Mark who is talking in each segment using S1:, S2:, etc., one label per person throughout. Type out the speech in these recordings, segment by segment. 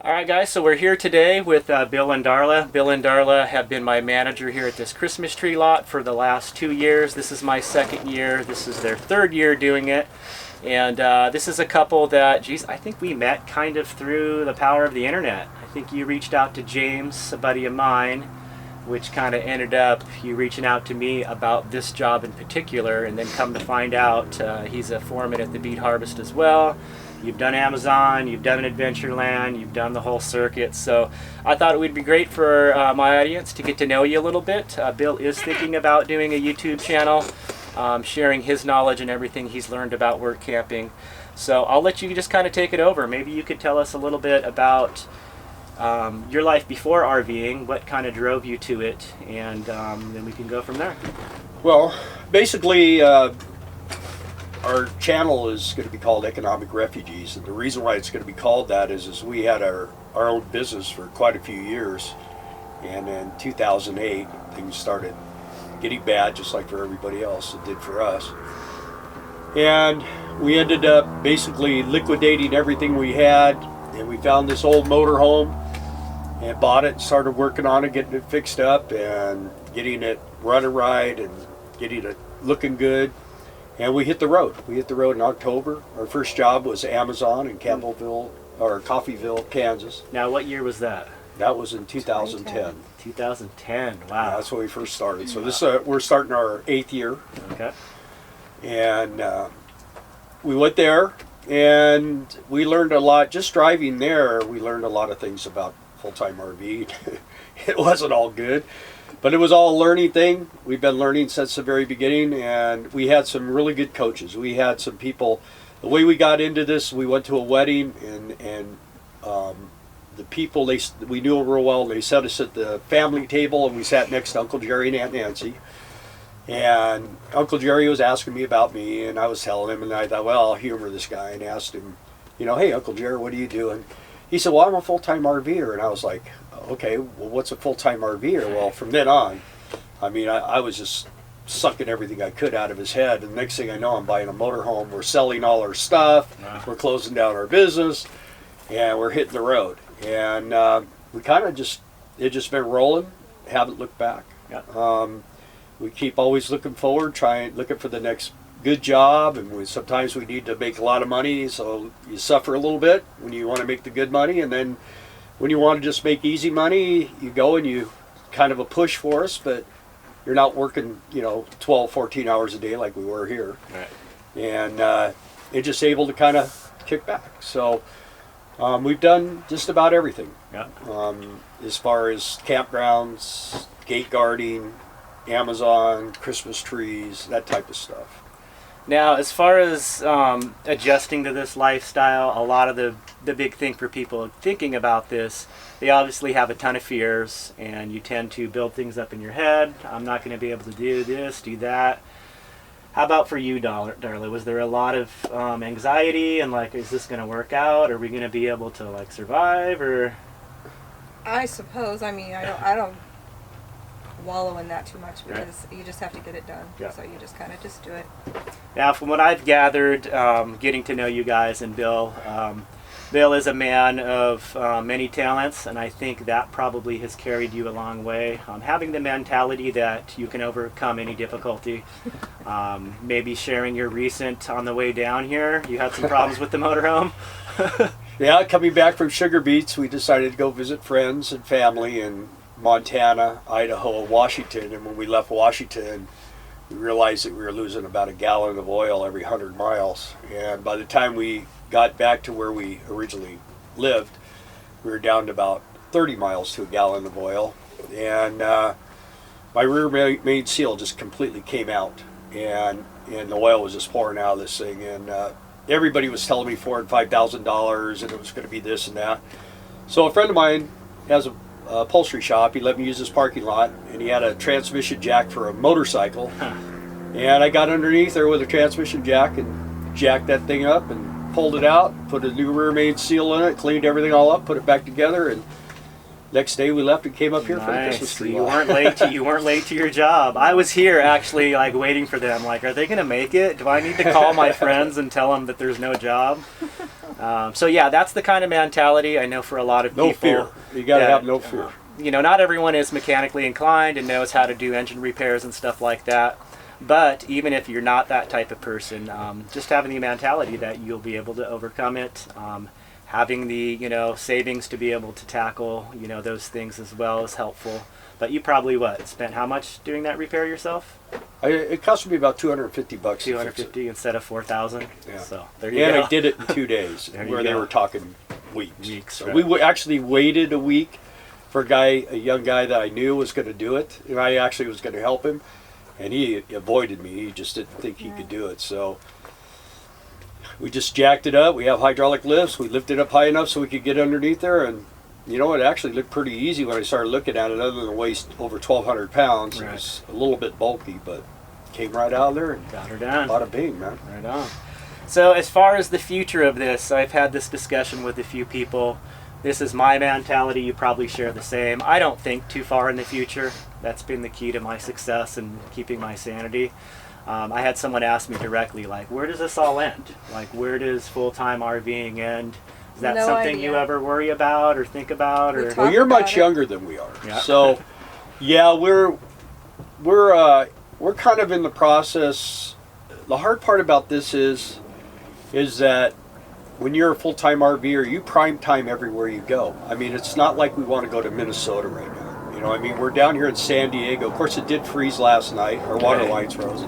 S1: All right, guys, so we're here today with Bill and Darla. Bill and Darla have been my manager here at this Christmas tree lot for the last 2 years. This is my second year. This is their third year doing it. And this is a couple that, geez, I think we met kind of through the power of the internet. I think you reached out to James, a buddy of mine, which kind of ended up you reaching out to me about this job in particular, and then come to find out he's a foreman at the beet harvest as well. You've done Amazon, you've done Adventureland, you've done the whole circuit. So I thought it would be great for my audience to get to know you a little bit. Bill is thinking about doing a YouTube channel, sharing his knowledge and everything he's learned about work camping. So I'll let you just kind of take it over. Maybe you could tell us a little bit about your life before RVing, what kind of drove you to it, and then we can go from there.
S2: Well, basically, our channel is going to be called Economic Refugees, and the reason why it's going to be called that is we had our own business for quite a few years, and in 2008 things started getting bad, just like for everybody else it did for us, and we ended up basically liquidating everything we had, and we found this old motor home and bought it and started working on it, getting it fixed up and getting it running right and getting it looking good. And we hit the road. We hit the road in October. Our first job was Amazon in Campbellville, or Coffeyville, Kansas.
S1: Now, what year was that?
S2: That was in 2010.
S1: 2010, wow.
S2: Yeah, that's when we first started. So this we're starting our 8th year.
S1: Okay.
S2: And we went there, and we learned a lot. Just driving there, we learned a lot of things about full-time RV. It wasn't all good. But it was all a learning thing. We've been learning since the very beginning, and we had some really good coaches. We had some people. The way we got into this, we went to a wedding, and the people, we knew them real well. They set us at the family table, and we sat next to Uncle Jerry and Aunt Nancy. And Uncle Jerry was asking me about me, and I was telling him, and I thought, well, I'll humor this guy, and asked him, hey, Uncle Jerry, what are you doing? He said, well, I'm a full-time RVer. And I was like, okay, well, what's a full-time RVer? Well, from then on, I was just sucking everything I could out of his head. And the next thing I know, I'm buying a motorhome. We're selling all our stuff.
S1: Wow.
S2: We're closing down our business, and we're hitting the road. And we kind of it's just been rolling, haven't looked back.
S1: Yeah.
S2: We keep always looking forward, looking for the next good job, and sometimes we need to make a lot of money, so you suffer a little bit when you want to make the good money, and then when you want to just make easy money, you go and you kind of a push for us, but you're not working 12, 14 hours a day like we were here.
S1: Right.
S2: And you're just able to kind of kick back. So we've done just about everything.
S1: Yeah.
S2: As far as campgrounds, gate guarding, Amazon, Christmas trees, that type of stuff.
S1: Now, as far as adjusting to this lifestyle, a lot of the big thing for people thinking about this, they obviously have a ton of fears, and you tend to build things up in your head. I'm not going to be able to do this, do that. How about for you, Darla? Was there a lot of anxiety and is this going to work out? Are we going to be able to survive? Or
S3: I suppose. I don't wallow in that too much, because you just have to get it done.
S1: Yeah.
S3: So you just kind of just do it.
S1: Now, from what I've gathered, getting to know you guys and Bill, Bill is a man of many talents, and I think that probably has carried you a long way. Having the mentality that you can overcome any difficulty. Maybe sharing your recent on the way down here, you had some problems with the motorhome.
S2: Yeah, coming back from Sugar Beets, we decided to go visit friends and family in Montana, Idaho, Washington, and when we left Washington, we realized that we were losing about a gallon of oil every 100 miles. And by the time we got back to where we originally lived, we were down to about 30 miles to a gallon of oil. And my rear main seal just completely came out, and the oil was just pouring out of this thing. And everybody was telling me $4,000 and $5,000, and it was going to be this and that. So a friend of mine has a upholstery shop. He let me use his parking lot, and he had a transmission jack for a motorcycle. And I got underneath there with a transmission jack and jacked that thing up and pulled it out, put a new rear main seal in it, cleaned everything all up, put it back together, and next day we left and came up here for the Christmas
S1: So
S2: tree.
S1: you weren't late to your job. I was here actually waiting for them. Are they going to make it? Do I need to call my friends and tell them that there's no job? So yeah, that's the kind of mentality I know for a lot of
S2: No
S1: people.
S2: fear. You got to
S1: that,
S2: have no fear.
S1: You know, not everyone is mechanically inclined and knows how to do engine repairs and stuff like that. But even if you're not that type of person, just having the mentality that you'll be able to overcome it, having the, you know, savings to be able to tackle, you know, those things as well is helpful. But you probably spent how much doing that repair yourself?
S2: It cost me about $250.
S1: $250 instead of $4,000.
S2: Yeah.
S1: So there you go.
S2: And I did it in 2 days,
S1: There you
S2: where they
S1: go.
S2: were talking weeks. So
S1: right.
S2: we actually waited a week for a young guy that I knew was going to do it. And I actually was going to help him, and he avoided me. He just didn't think he could do it. So we just jacked it up. We have hydraulic lifts. We lifted it up high enough so we could get underneath there, and you know, it actually looked pretty easy when I started looking at it, other than weigh over 1,200 pounds.
S1: Right.
S2: It was a little bit bulky, but came right out of there and
S1: Got her done.
S2: bada bing, man.
S1: Right on. So as far as the future of this, I've had this discussion with a few people. This is my mentality. You probably share the same. I don't think too far in the future. That's been the key to my success and keeping my sanity. I had someone ask me directly, like, where does this all end? Like, where does full-time RVing end? Is that
S3: No
S1: something
S3: idea.
S1: you ever worry about or think about?
S3: We
S1: Or
S3: talk
S2: Well, you're
S3: about
S2: much
S3: it.
S2: younger than we are,
S1: Yeah.
S2: so yeah, we're kind of in the process. The hard part about this is that when you're a full-time RVer, you prime time everywhere you go. I mean, it's not like we want to go to Minnesota right now. You know, I mean, we're down here in San Diego. Of course, it did freeze last night. Our water
S1: Right.
S2: lines froze,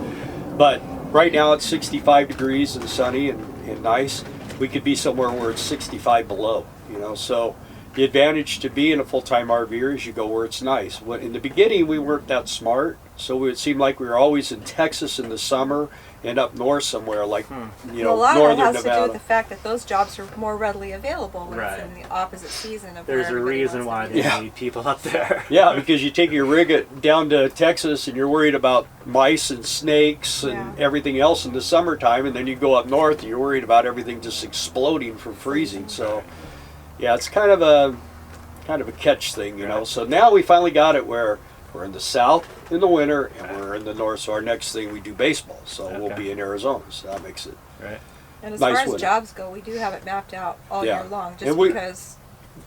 S2: but right now it's 65 degrees and sunny and nice. We could be somewhere where it's 65 below, you know, so the advantage to being a full-time RVer is you go where it's nice. In the beginning, we weren't that smart, so it seemed like we were always in Texas in the summer and up north somewhere, like, you know,
S3: Well, a lot of
S2: northern
S3: it has to do
S2: Nevada.
S3: with the fact that those jobs are more readily available when
S1: Right.
S3: it's in the opposite season of
S1: there's
S3: where
S1: a
S3: everybody
S1: reason
S3: wants
S1: why
S3: to
S1: they
S3: be.
S2: Yeah.
S1: need people up there.
S2: Yeah, because you take your rig down to Texas and you're worried about mice and snakes and
S3: Yeah.
S2: everything else in the summertime, and then you go up north and you're worried about everything just exploding from freezing. So, yeah, it's kind of a catch thing, you know. So now we finally got it where we're in the south in the winter and we're in the north. So our next thing we do baseball. So we'll
S1: Okay.
S2: be in Arizona. So that makes it.
S1: Right.
S3: And as
S2: Nice
S3: far as
S2: winter.
S3: jobs go, we do have it mapped out all
S2: Yeah.
S3: year long, just
S2: And we-
S3: because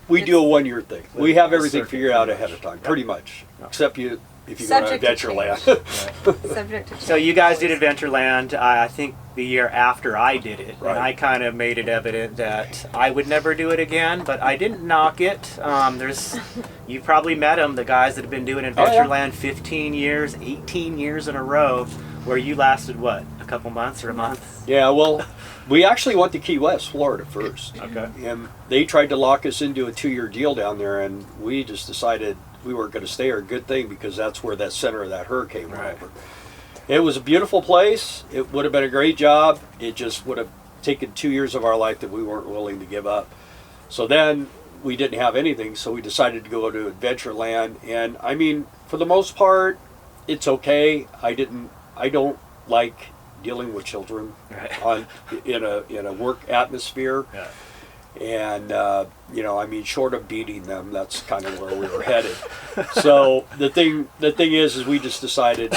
S2: We do a 1 year thing. We have everything
S1: Circuit,
S2: figured out
S1: pretty
S2: ahead
S1: much.
S2: of time, pretty much,
S1: Yeah.
S2: except if you go to
S3: Subject to
S2: Adventureland.
S3: change. Subject to change.
S1: So you guys did Adventureland, I think the year after I did it,
S2: Right.
S1: and I kind of made it evident that I would never do it again, but I didn't knock it. You probably met them, the guys that have been doing
S2: yeah.
S1: Adventureland 15 years, 18 years in a row, where you lasted, what, a couple months or a month?
S2: Yeah, well, we actually went to Key West, Florida first.
S1: Okay.
S2: And they tried to lock us into a 2-year deal down there, and we just decided we weren't going to stay there. A good thing, because that's where that center of that hurricane went
S1: Right.
S2: over. It was a beautiful place. It would have been a great job. It just would have taken 2 years of our life that we weren't willing to give up. So then we didn't have anything, so we decided to go to Adventureland. And I mean, for the most part, it's okay. I don't like dealing with children
S1: Right.
S2: in a work atmosphere.
S1: Yeah.
S2: And you know, I mean, short of beating them, that's kind of where we were headed. So the thing is we just decided.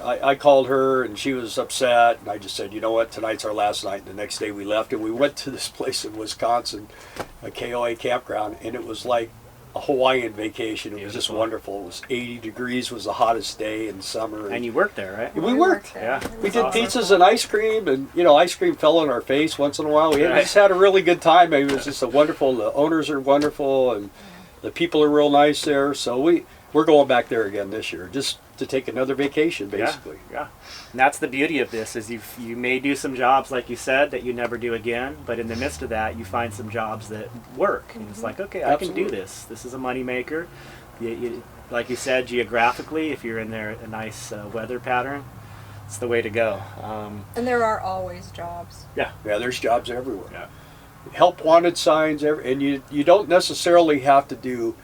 S2: I called her and she was upset, and I just said, you know what, tonight's our last night. And the next day we left, and we went to this place in Wisconsin, a KOA campground, and it was like a Hawaiian vacation. It was just
S1: Beautiful.
S2: wonderful. It was 80 degrees, was the hottest day in summer.
S1: And you worked there, right?
S2: We worked.
S3: there.
S1: Yeah.
S3: It
S2: We
S3: was
S2: did
S1: awesome.
S2: pizzas and ice cream, and you know, ice cream fell on our face once in a while. We
S1: Right.
S2: just had a really good time. It was just a wonderful. The owners are wonderful, and the people are real nice there. So we're going back there again this year, just to take another vacation, basically.
S1: Yeah. And that's the beauty of this, is you may do some jobs, like you said, that you never do again, but in the midst of that, you find some jobs that work. And it's like, okay, I can do
S2: Absolutely.
S1: this. This is a moneymaker. Like you said, geographically, if you're in there a nice weather pattern, it's the way to go.
S3: And there are always jobs.
S2: Yeah, there's jobs everywhere.
S1: Yeah.
S2: Help wanted signs, and you don't necessarily have to do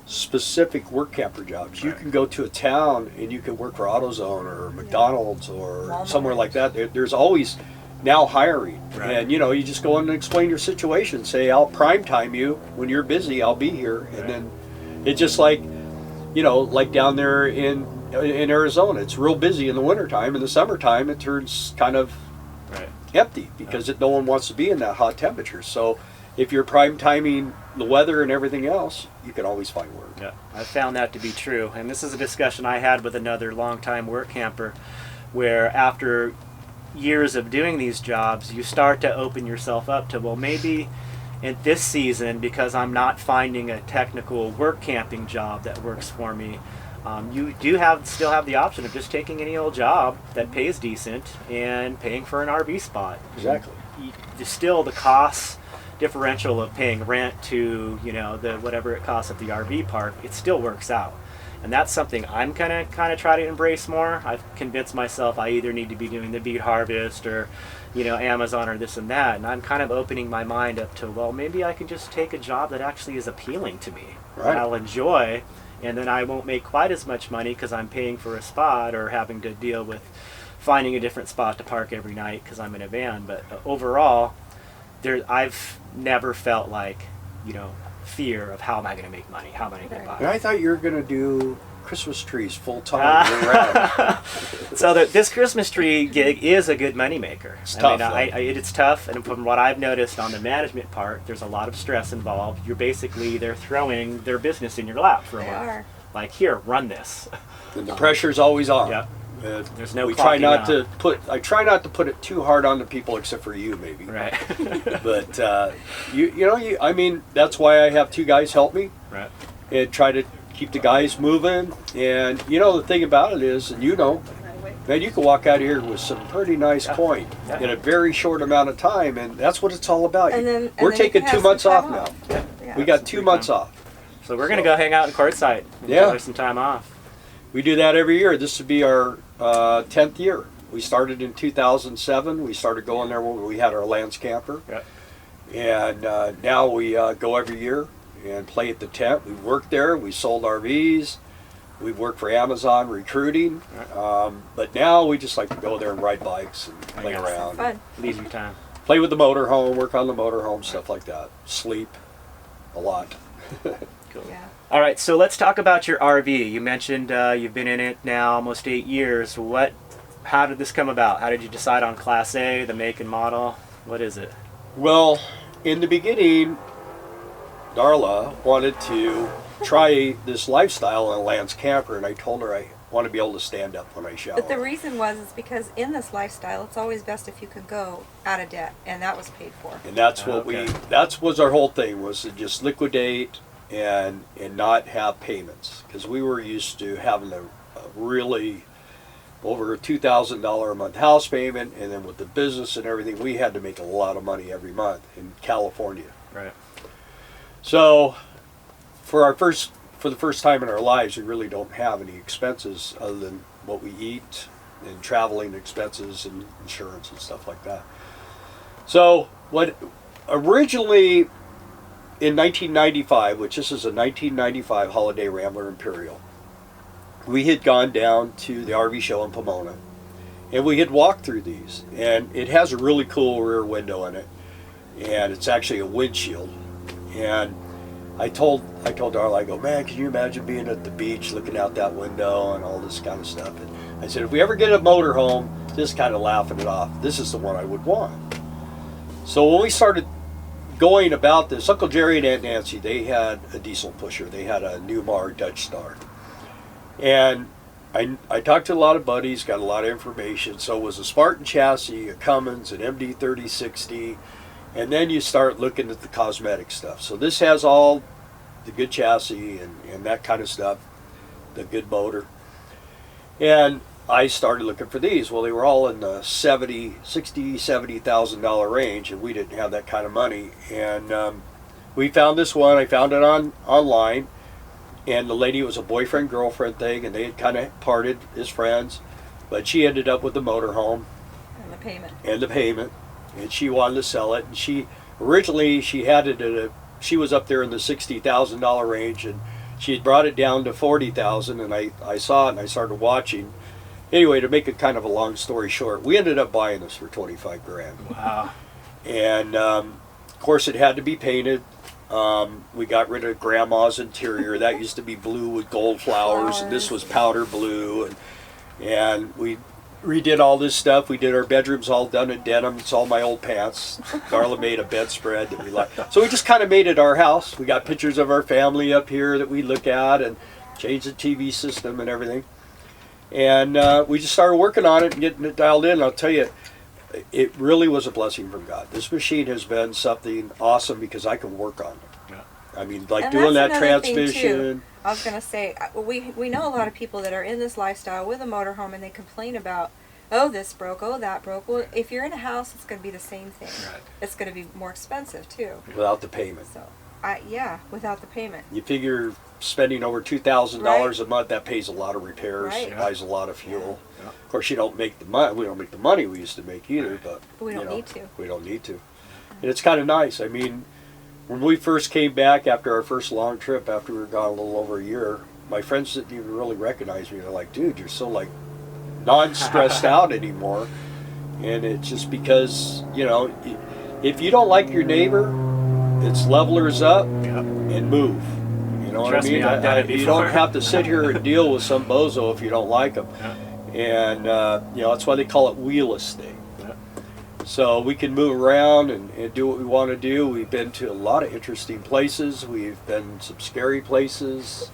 S2: specific work camper jobs. You
S1: Right.
S2: can go to a town and you can work for AutoZone or McDonald's or
S3: Walmart.
S2: somewhere like that. There's always now hiring,
S1: Right.
S2: and you know, you just go in and explain your situation. Say, I'll prime time you when you're busy. I'll be here, and
S1: Right.
S2: then it's just like, you know, like down there in Arizona, it's real busy in the wintertime. In the summertime, it turns kind of
S1: Right.
S2: empty because no one wants to be in that hot temperature. So if you're prime timing the weather and everything else, you can always find work.
S1: Yeah, I found that to be true. And this is a discussion I had with another longtime work camper, where after years of doing these jobs, you start to open yourself up to, well, maybe in this season, because I'm not finding a technical work camping job that works for me, you do still have the option of just taking any old job that pays decent and paying for an RV spot.
S2: Exactly.
S1: Still, the cost differential of paying rent to the whatever it costs at the RV park, it still works out, and that's something I'm kind of try to embrace more. I've convinced myself I either need to be doing the beet harvest or Amazon or this and that, and I'm kind of opening my mind up to, well, maybe I can just take a job that actually is appealing to me, that I'll enjoy. And then I won't make quite as much money because I'm paying for a spot or having to deal with finding a different spot to park every night because I'm in a van. But overall, I've never felt like, fear of how am I going to make money? How am I going to get by?
S2: And I thought you were going to do Christmas trees full time year round.
S1: So this Christmas tree gig is a good money maker.
S2: It's tough.
S1: It's tough, and from what I've noticed on the management part, there's a lot of stress involved. They're throwing their business in your lap for a month.
S3: Are.
S1: Like, here, run this.
S2: And the pressure's always on.
S1: Yep. There's no.
S2: I try not
S1: out.
S2: to put it too hard on the people, except for you, maybe.
S1: Right.
S2: But I mean, that's why I have two guys help me.
S1: Right.
S2: And try to keep the guys moving. And the thing about it is, and man, you can walk out of here with some pretty nice coin in a very short amount of time, and that's what it's all about. We're taking 2 months off now.
S3: Yeah.
S2: We got 2 months off.
S1: So we're gonna go hang out in Quartzsite. Enjoy some time off.
S2: We do that every year. This would be our 10th year. We started in 2007. We started going there when we had our Lance camper.
S1: Yep.
S2: And now we go every year and play at the tent. We worked there. We sold RVs. We've worked for Amazon recruiting. But now we just like to go there and ride bikes and play around.
S3: Fun.
S1: Leisure time.
S2: Play with the motorhome, work on the motorhome, stuff like that. Sleep a lot.
S1: Cool.
S3: Yeah.
S1: All right, so let's talk about your RV. You mentioned you've been in it now almost 8 years. How did this come about? How did you decide on Class A, the make and model? What is it?
S2: Well, in the beginning, Darla wanted to try this lifestyle on a Lance camper, and I told her I want to be able to stand up when I shower.
S3: But the reason is because in this lifestyle, it's always best if you can go out of debt, and that was paid for.
S2: And that's what that was our whole thing, was to just liquidate and not have payments, because we were used to having a really over a $2,000 a month house payment, and then with the business and everything, we had to make a lot of money every month in California.
S1: Right.
S2: So for the first time in our lives, we really don't have any expenses other than what we eat and traveling expenses and insurance and stuff like that. So what originally in 1995, which this is a 1995 Holiday Rambler Imperial, we had gone down to the RV show in Pomona, and we had walked through these, and it has a really cool rear window in it, and it's actually a windshield. And I told Darla, I go, man, can you imagine being at the beach looking out that window and all this kind of stuff? And I said, if we ever get a motorhome, just kind of laughing it off, this is the one I would want. So when we started going about this, Uncle Jerry and Aunt Nancy, they had a diesel pusher. They had a Newmar Dutch Star. And I talked to a lot of buddies, got a lot of information. So it was a Spartan chassis, a Cummins, an MD 3060, and then you start looking at the cosmetic stuff. So this has all the good chassis and that kind of stuff, the good motor. And I started looking for these. Well, they were all in the $70,000 range, and we didn't have that kind of money. And we found this one. I found it online. And the lady was a boyfriend-girlfriend thing, and they had kind of parted as friends. But she ended up with the motorhome.
S3: And the payment.
S2: And she wanted to sell it. And she had it she was up there in the $60,000 range, and she had brought it down to $40,000, and I saw it, and I started watching. Anyway, to make it kind of a long story short, we ended up buying this for $25,000.
S1: Wow.
S2: And, of course, it had to be painted. We got rid of Grandma's interior. That used to be blue with gold flowers, and this was powder blue. And we redid all this stuff. We did our bedrooms all done in denim. It's all my old pants. Darla made a bedspread that we like. So we just kind of made it our house. We got pictures of our family up here that we look at and changed the TV system and everything. And we just started working on it and getting it dialed in. I'll tell you, it really was a blessing from God. This machine has been something awesome because I can work on it.
S1: Yeah.
S2: I mean, like
S3: And
S2: doing
S3: that's
S2: that
S3: another thing,
S2: transmission.
S3: too. I was going to say, we know a lot of people that are in this lifestyle with a motorhome and they complain about, oh, this broke, oh, that broke. Well, if you're in a house, it's going to be the same thing.
S1: Right.
S3: It's going to be more expensive, too.
S2: Without the payment.
S3: So, yeah, without the payment.
S2: You figure spending over $2,000 a month, that pays a lot of repairs,
S3: Right.
S2: buys a lot of fuel.
S1: Yeah.
S2: Of course, you don't make the money. We don't make the money we used to make either, but
S3: We don't
S2: you know,
S3: need to.
S2: We don't need to. And it's kind of nice. I mean, when we first came back after our first long trip, after we were gone a little over a year, my friends didn't even really recognize me. They're like, "Dude, you're so like non-stressed out anymore." And it's just because, you know, if you don't like your neighbor, it's levelers up
S1: Yeah.
S2: and move. You know
S1: Trust
S2: what I mean?
S1: me, I've done it
S2: You
S1: before.
S2: don't have to sit here and deal with some bozo if you don't like him.
S1: Yeah.
S2: And, you know, that's why they call it wheel estate.
S1: Yeah.
S2: So we can move around and do what we want to do. We've been to a lot of interesting places. We've been some scary places.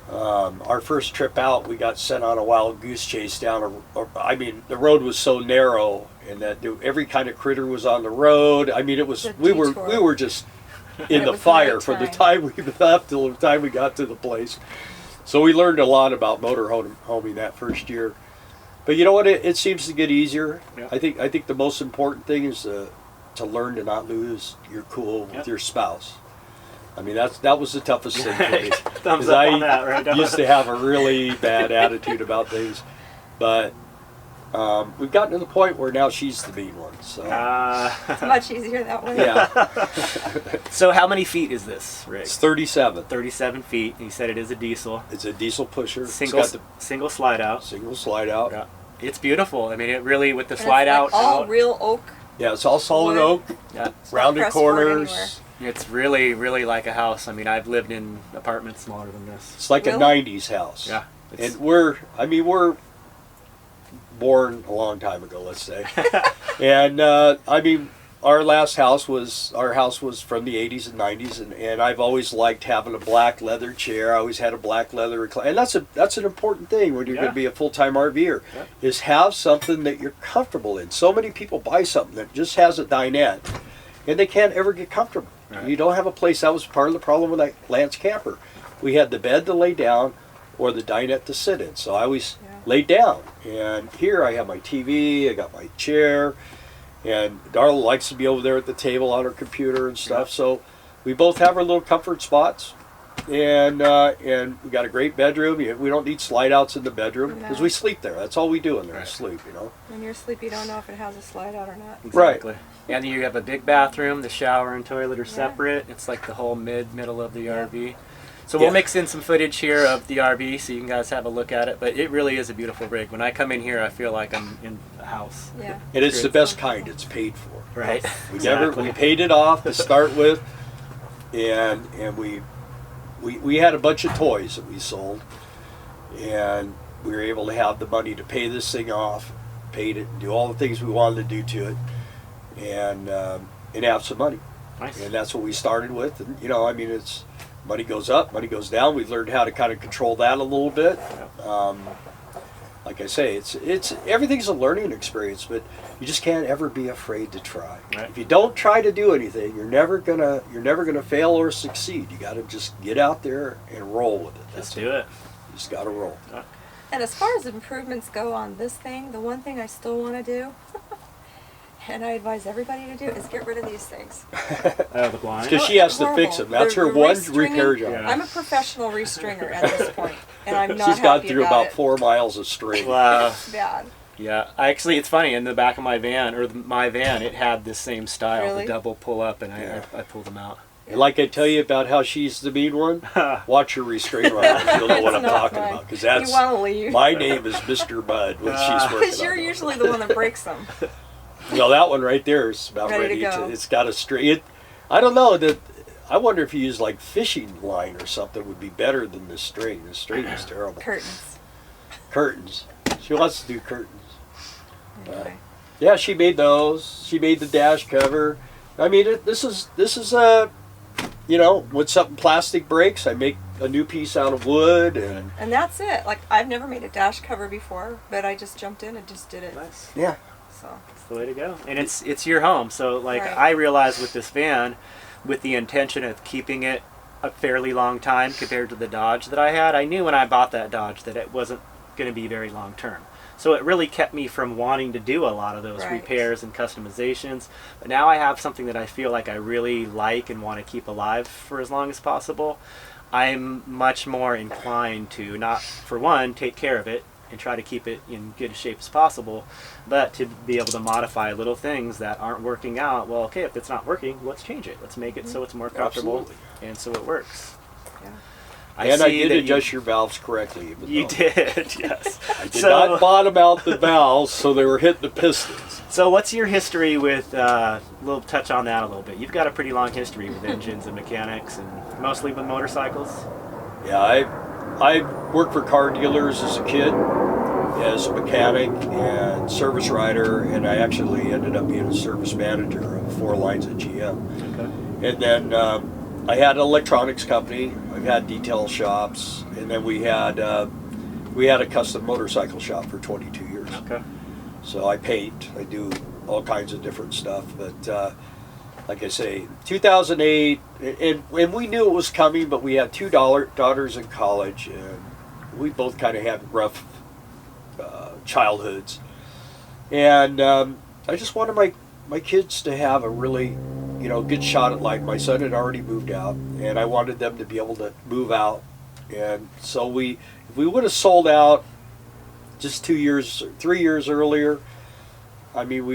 S2: Our first trip out, we got sent on a wild goose chase down. I mean, the road was so narrow, and that every kind of critter was on the road. I mean, it was
S3: The
S2: we
S3: detour.
S2: were just in
S3: It
S2: the
S3: was the
S2: fire
S3: right
S2: from the
S3: time.
S2: time we left till the time we got to the place. So we learned a lot about motorhoming that first year. But you know what? It seems to get easier.
S1: Yeah.
S2: I think the most important thing is to learn to not lose your cool with
S1: Yep.
S2: your spouse. I mean, that was the toughest thing for me.
S1: Thumbs
S2: 'Cause
S1: up
S2: I
S1: on that, right?
S2: used to have a really bad attitude about things, but we've gotten to the point where now she's the mean one. So
S3: It's much easier that way.
S2: yeah,
S1: So how many feet is this rig?
S2: it's 37.
S1: 37 feet. You said it is a diesel.
S2: It's a diesel pusher.
S1: Single,
S2: It's got
S1: single slide
S2: the
S1: out.
S2: single slide out.
S1: Yeah. It's beautiful. I mean, it really, with the
S3: And
S1: slide
S3: it's
S1: out,
S3: like all
S1: out.
S3: real oak.
S2: Yeah, it's all solid
S3: Wood.
S2: oak,
S1: Yeah.
S3: It's not
S2: rounded
S3: pressed board anywhere.
S2: corners.
S1: It's really, really like a house. I mean, I've lived in apartments smaller than this.
S2: It's like
S3: Really?
S2: a 90s house.
S1: Yeah. It's,
S2: And we're born a long time ago, let's say. And our house was from the 80s and 90s, and I've always liked having a black leather chair. I always had a black leather recliner. And that's an important thing when you're
S1: Yeah.
S2: going to be a full-time RVer,
S1: Yeah.
S2: is have something that you're comfortable in. So many people buy something that just has a dinette, and they can't ever get comfortable.
S1: Right.
S2: You don't have a place. That was part of the problem with that Lance camper. We had the bed to lay down or the dinette to sit in. So I always laid down. And here I have my TV, I got my chair, and Darla likes to be over there at the table on her computer and stuff.
S1: Yeah.
S2: So we both have our little comfort spots. And we got a great bedroom. We don't need slide outs in the bedroom because
S3: No.
S2: we sleep there. That's all we do in there,
S1: Right.
S2: is sleep, you know.
S3: When you're asleep, you don't know if it has a slide out or not.
S1: exactly. And you have a big bathroom. The shower and toilet are
S3: Yeah.
S1: separate. It's like the whole middle of the
S3: Yeah.
S1: RV. So
S2: Yeah.
S1: we'll mix in some footage here of the RV so you can guys have a look at it. But it really is a beautiful rig. When I come in here, I feel like I'm in a house.
S3: Yeah.
S2: And it's the
S1: Great.
S2: best kind. It's paid for.
S1: Right.
S2: We paid it off to start with, and we had a bunch of toys that we sold, and we were able to have the money to pay this thing off, paid it, do all the things we wanted to do to it, and have some money.
S1: Nice.
S2: And that's what we started with. And you know, I mean, it's money goes up, money goes down. We've learned how to kind of control that a little bit. Like I say, it's everything's a learning experience, but you just can't ever be afraid to try.
S1: Right.
S2: If you don't try to do anything, you're never gonna fail or succeed. You got to just get out there and roll with it.
S1: Let's
S2: That's
S1: do it.
S2: You just got to roll.
S3: And as far as improvements go on this thing, the one thing I still want to do, and I advise everybody to do, is get rid of these things.
S1: The blind.
S2: Because she has to fix them. That's her one repair job.
S1: Yeah.
S3: I'm a professional restringer at this point, and I'm not
S2: She's gone
S3: happy
S2: through
S3: about
S2: about 4 miles of string.
S1: Wow.
S3: It's bad.
S1: Yeah, actually, it's funny. In the back of my van, it had this same style,
S3: Really?
S1: the double pull up, and
S2: Yeah.
S1: I pulled them out.
S2: And like I tell you about how she's the mean one, watch her restrain rod and you'll know what I'm
S3: It's not
S2: talking
S3: fun.
S2: about. Because
S3: You
S2: that's
S3: want to leave.
S2: my name is Mr. Bud when she's working
S3: Because
S2: on
S3: you're
S2: those.
S3: usually the one that breaks them.
S2: Well, that one right there is about
S3: Ready
S2: ready
S3: to go.
S2: It's got a straight. I don't know that. I wonder if you use like fishing line or something would be better than this string. This string is terrible.
S3: Curtains.
S2: Curtains. She wants to do curtains.
S3: Anyway.
S2: Yeah, she made those. She made the dash cover. I mean, this is a, you know, when something plastic breaks, I make a new piece out of wood, and
S3: that's it. Like, I've never made a dash cover before, but I just jumped in and just did it.
S1: Nice.
S2: yeah.
S3: So
S1: That's the way to go. And it's your home. So like
S3: Right.
S1: I realized with this van, with the intention of keeping it a fairly long time compared to the Dodge that I had, I knew when I bought that Dodge that it wasn't going to be very long term. So it really kept me from wanting to do a lot of those
S3: Right.
S1: repairs and customizations. But now I have something that I feel like I really like and want to keep alive for as long as possible. I'm much more inclined to not, for one, take care of it and try to keep it in good shape as possible, but to be able to modify little things that aren't working out. Well, okay, if it's not working, let's change it. Let's make it so it's more comfortable.
S2: Absolutely.
S1: And so it works.
S3: yeah.
S2: And I
S1: see
S2: did
S1: that
S2: adjust your valves correctly. Even
S1: You
S2: though
S1: did, yes.
S2: I did not bottom out the valves so they were hitting the pistons.
S1: So what's your history with, we'll touch on that a little bit. You've got a pretty long history with engines and mechanics and mostly with motorcycles.
S2: Yeah, I worked for car dealers as a kid, as a mechanic and service writer, and I actually ended up being a service manager of 4 lines at GM.
S1: Okay.
S2: And then I had an electronics company. I've had detail shops, and then we had a custom motorcycle shop for 22 years.
S1: Okay.
S2: So I paint, I do all kinds of different stuff. But like I say, 2008, and we knew it was coming, but we had 2 daughters in college, and we both kind of had rough childhoods. And I just wanted my kids to have a really, you know, good shot at life. My son had already moved out, and I wanted them to be able to move out. And so if we would have sold out just 3 years earlier, I mean,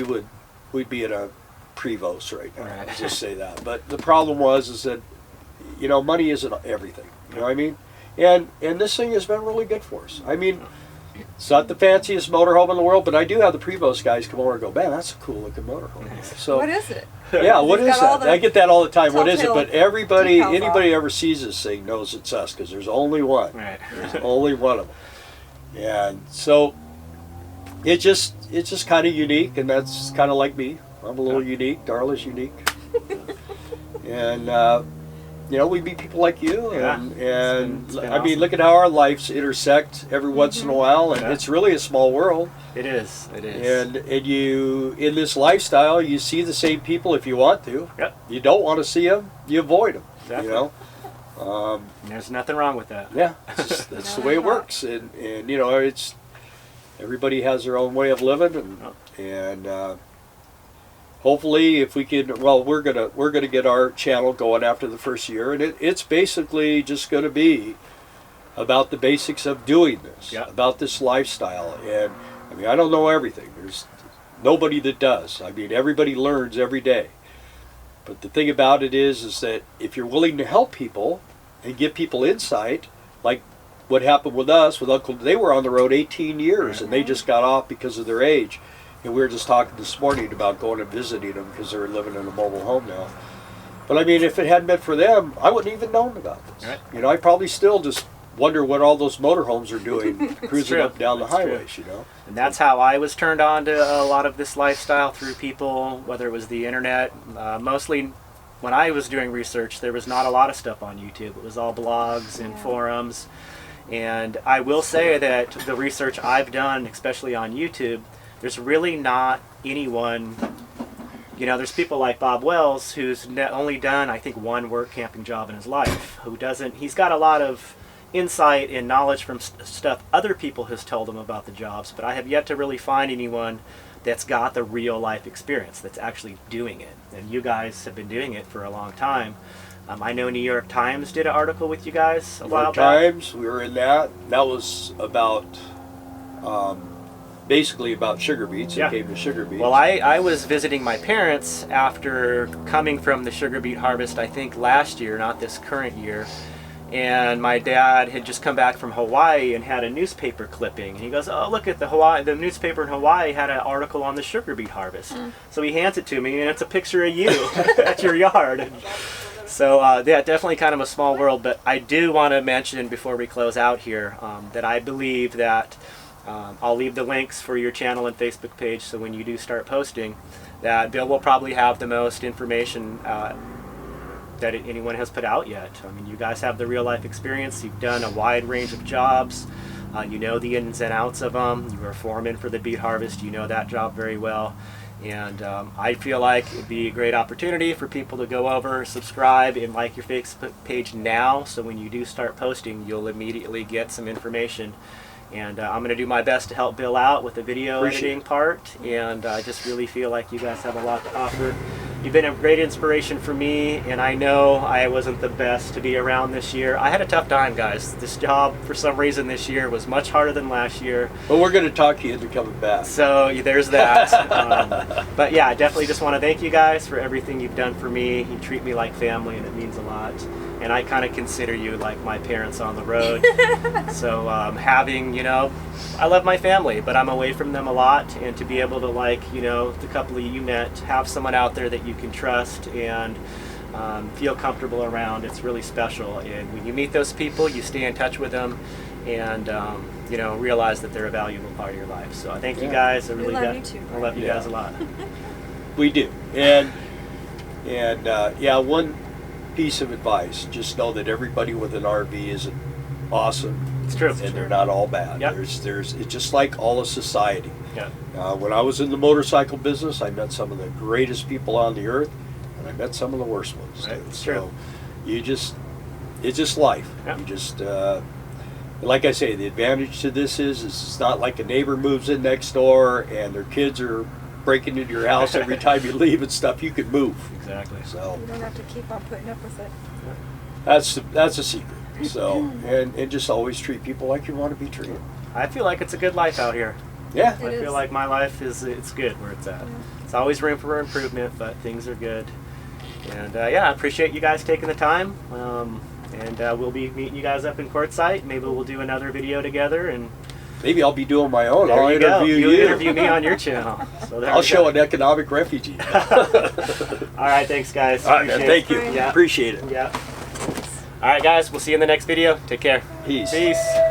S2: we'd be in a Prevost right now.
S1: Right.
S2: I'll just say that. But the problem is that, you know, money isn't everything. You know what I mean? And this thing has been really good for us. I mean, it's not the fanciest motorhome in the world, but I do have the Prevost guys come over and go, man, that's a cool looking motorhome. So
S3: What is it?
S2: yeah, what
S3: You've
S2: is
S3: got all
S2: that?
S3: the
S2: I get that all the time. What is it?
S3: telltale
S2: But anybody
S3: decals
S2: ever sees this thing knows it's us, because there's only one.
S1: Right.
S2: There's only one of them. And so it's just kind of unique, and that's kind of like me. I'm a little unique. Darla's unique. And you know, we meet people like you,
S1: Yeah.
S2: and
S1: It's been
S2: I mean,
S1: awesome.
S2: look at how our lives intersect every once in a while, and
S1: Yeah.
S2: it's really a small world.
S1: It is. It is.
S2: And you, in this lifestyle, you see the same people if you want to.
S1: Yep.
S2: You don't want to see them, you avoid them.
S1: Exactly.
S2: You know.
S1: And there's nothing wrong with that.
S2: Yeah, that's
S3: No,
S2: the way it
S3: no, no.
S2: works, and you know, it's everybody has their own way of living, and hopefully, if we can, well, we're gonna get our channel going after the first year, and it's basically just going to be about the basics of doing this,
S1: Yeah.
S2: about this lifestyle, and I mean, I don't know everything. There's nobody that does. I mean, everybody learns every day. But the thing about it is that if you're willing to help people and give people insight, like what happened with us, with Uncle, they were on the road 18 years, and they just got off because of their age. And we were just talking this morning about going and visiting them because they're living in a mobile home now. But I mean, if it hadn't been for them, I wouldn't even known about this.
S1: Right.
S2: You know, I probably still just wonder what all those motorhomes are doing cruising
S1: true.
S2: up down the
S1: That's true.
S2: highways, you know.
S1: And that's how I was turned on to a lot of this lifestyle, through people, whether it was the internet. Mostly when I was doing research, there was not a lot of stuff on YouTube. It was all blogs and forums. And I will say that the research I've done, especially on YouTube, there's really not anyone, you know, there's people like Bob Wells, who's only done, I think, one work camping job in his life, he's got a lot of insight and knowledge from stuff other people has told him about the jobs, but I have yet to really find anyone that's got the real life experience, that's actually doing it. And you guys have been doing it for a long time. I know New York Times did an article with you guys a while back.
S2: Times, we were in that. That was about, basically about sugar beets.
S1: Yeah.
S2: It came to sugar beets.
S1: Well, I was visiting my parents after coming from the sugar beet harvest, I think last year, not this current year. And my dad had just come back from Hawaii and had a newspaper clipping. And he goes, oh, look at the newspaper in Hawaii had an article on the sugar beet harvest. So he hands it to me, and it's a picture of you at your yard. So yeah, definitely kind of a small world. But I do want to mention before we close out here that I believe that I'll leave the links for your channel and Facebook page, so when you do start posting, that Bill will probably have the most information that anyone has put out yet. I mean, you guys have the real life experience. You've done a wide range of jobs. You know the ins and outs of them. You were a foreman for the beet harvest. You know that job very well. And I feel like it'd be a great opportunity for people to go over, subscribe, and like your Facebook page now, so when you do start posting, you'll immediately get some information. And I'm going to do my best to help Bill out with the video editing part, and I just really feel like you guys have a lot to offer. You've been a great inspiration for me, and I know I wasn't the best to be around this year. I had a tough time, guys. This job, for some reason, this year was much harder than last year.
S2: But we're going to talk you into coming back.
S1: So there's that. But yeah, I definitely just want to thank you guys for everything you've done for me. You treat me like family, and it means a lot. And I kind of consider you like my parents on the road. So having, you know, I love my family, but I'm away from them a lot. And to be able to, like, you know, the couple of you met, have someone out there that you can trust and feel comfortable around, it's really special. And when you meet those people, you stay in touch with them and, you know, realize that they're a valuable part of your life. So I thank you guys. I really
S3: love you too.
S1: I love you guys a lot.
S2: We do. And yeah, one piece of advice, just know that everybody with an RV isn't awesome.
S1: It's true.
S2: And they're not all bad.
S1: Yep.
S2: There's it's just like all of society.
S1: Yeah.
S2: When I was in the motorcycle business, I met some of the greatest people on the earth, and I met some of the worst ones.
S1: Right. It's
S2: so
S1: true.
S2: it's just life.
S1: Yep.
S2: You just like I say, the advantage to this is it's not like a neighbor moves in next door and their kids are breaking into your house every time you leave and stuff. You can move.
S1: Exactly.
S2: So
S3: You don't have to keep on putting up with it.
S2: that's a secret. So and just always treat people like you want to be treated.
S1: I feel like it's a good life out here.
S2: Yeah.
S1: I feel like my life it's good where it's at. It's always room for improvement, but things are good. And yeah, I appreciate you guys taking the time. And we'll be meeting you guys up in Quartzsite. Maybe we'll do another video together. And
S2: Maybe I'll be doing my own.
S1: there
S2: I'll
S1: you go.
S2: interview
S1: You'll
S2: you.
S1: interview me on your channel. So there
S2: I'll
S1: we
S2: show
S1: go.
S2: an economic refugee.
S1: All right, thanks guys.
S2: All right,
S1: Appreciate
S2: thank
S1: it.
S2: you.
S3: Bye.
S1: Yeah.
S2: Appreciate it.
S1: Yeah. All right, guys. We'll see you in the next video. Take care.
S2: Peace.
S1: Peace.